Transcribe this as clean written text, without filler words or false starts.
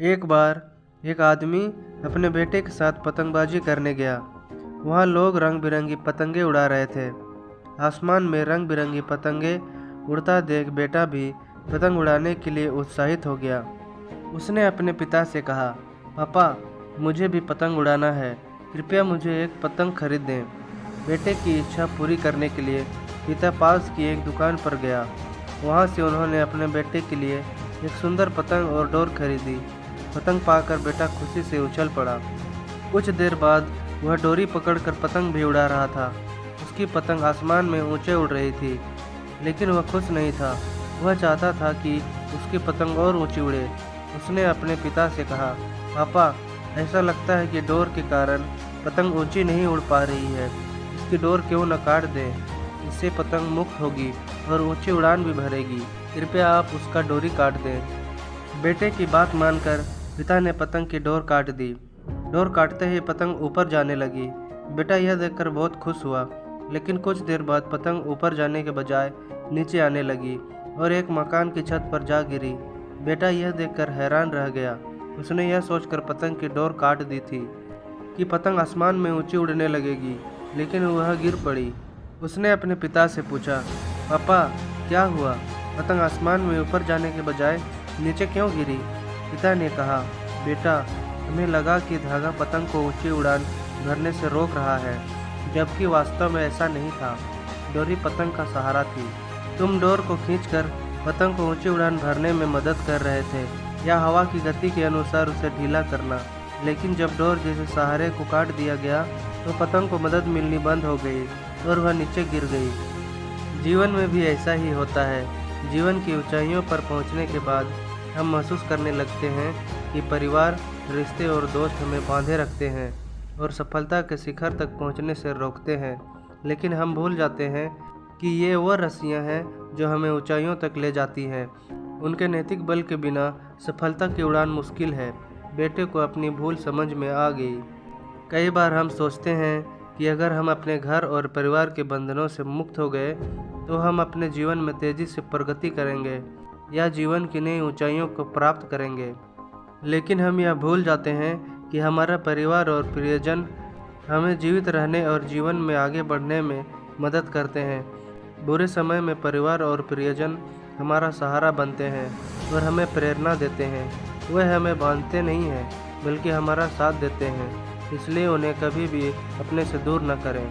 एक बार एक आदमी अपने बेटे के साथ पतंगबाजी करने गया। वहाँ लोग रंग बिरंगी पतंगे उड़ा रहे थे। आसमान में रंग बिरंगी पतंगे उड़ता देख बेटा भी पतंग उड़ाने के लिए उत्साहित हो गया। उसने अपने पिता से कहा, पापा मुझे भी पतंग उड़ाना है, कृपया मुझे एक पतंग खरीद दें। बेटे की इच्छा पूरी करने के लिए पिता पास की एक दुकान पर गया। वहाँ से उन्होंने अपने बेटे के लिए एक सुंदर पतंग और डोर खरीदी। पतंग पाकर बेटा खुशी से उछल पड़ा। कुछ देर बाद वह डोरी पकड़कर पतंग भी उड़ा रहा था। उसकी पतंग आसमान में ऊंचे उड़ रही थी, लेकिन वह खुश नहीं था। वह चाहता था कि उसकी पतंग और ऊंची उड़े। उसने अपने पिता से कहा, पापा ऐसा लगता है कि डोर के कारण पतंग ऊंची नहीं उड़ पा रही है। इसकी डोर क्यों न काट दें, इससे पतंग मुक्त होगी और ऊंची उड़ान भी भरेगी। कृपया आप उसका डोरी काट दें। बेटे की बात मानकर पिता ने पतंग की डोर काट दी। डोर काटते ही पतंग ऊपर जाने लगी। बेटा यह देखकर बहुत खुश हुआ, लेकिन कुछ देर बाद पतंग ऊपर जाने के बजाय नीचे आने लगी और एक मकान की छत पर जा गिरी। बेटा यह देखकर हैरान रह गया। उसने यह सोचकर पतंग की डोर काट दी थी कि पतंग आसमान में ऊंची उड़ने लगेगी, लेकिन वह गिर पड़ी। उसने अपने पिता से पूछा, पापा क्या हुआ, पतंग आसमान में ऊपर जाने के बजाय नीचे क्यों गिरी? पिता ने कहा, बेटा हमें लगा कि धागा पतंग को ऊंची उड़ान भरने से रोक रहा है, जबकि वास्तव में ऐसा नहीं था। डोरी पतंग का सहारा थी। तुम डोर को खींचकर पतंग को ऊंची उड़ान भरने में मदद कर रहे थे, या हवा की गति के अनुसार उसे ढीला करना। लेकिन जब डोर जैसे सहारे को काट दिया गया तो पतंग को मदद मिलनी बंद हो गई और वह नीचे गिर गई। जीवन में भी ऐसा ही होता है। जीवन की ऊंचाइयों पर पहुंचने के बाद हम महसूस करने लगते हैं कि परिवार, रिश्ते और दोस्त हमें बांधे रखते हैं और सफलता के शिखर तक पहुंचने से रोकते हैं। लेकिन हम भूल जाते हैं कि ये वो रस्सियां हैं जो हमें ऊंचाइयों तक ले जाती हैं। उनके नैतिक बल के बिना सफलता की उड़ान मुश्किल है। बेटे को अपनी भूल समझ में आ गई। कई बार हम सोचते हैं कि अगर हम अपने घर और परिवार के बंधनों से मुक्त हो गए तो हम अपने जीवन में तेज़ी से प्रगति करेंगे या जीवन की नई ऊंचाइयों को प्राप्त करेंगे। लेकिन हम यह भूल जाते हैं कि हमारा परिवार और प्रियजन हमें जीवित रहने और जीवन में आगे बढ़ने में मदद करते हैं। बुरे समय में परिवार और प्रियजन हमारा सहारा बनते हैं और हमें प्रेरणा देते हैं। वह हमें बांधते नहीं हैं, बल्कि हमारा साथ देते हैं। इसलिए उन्हें कभी भी अपने से दूर न करें।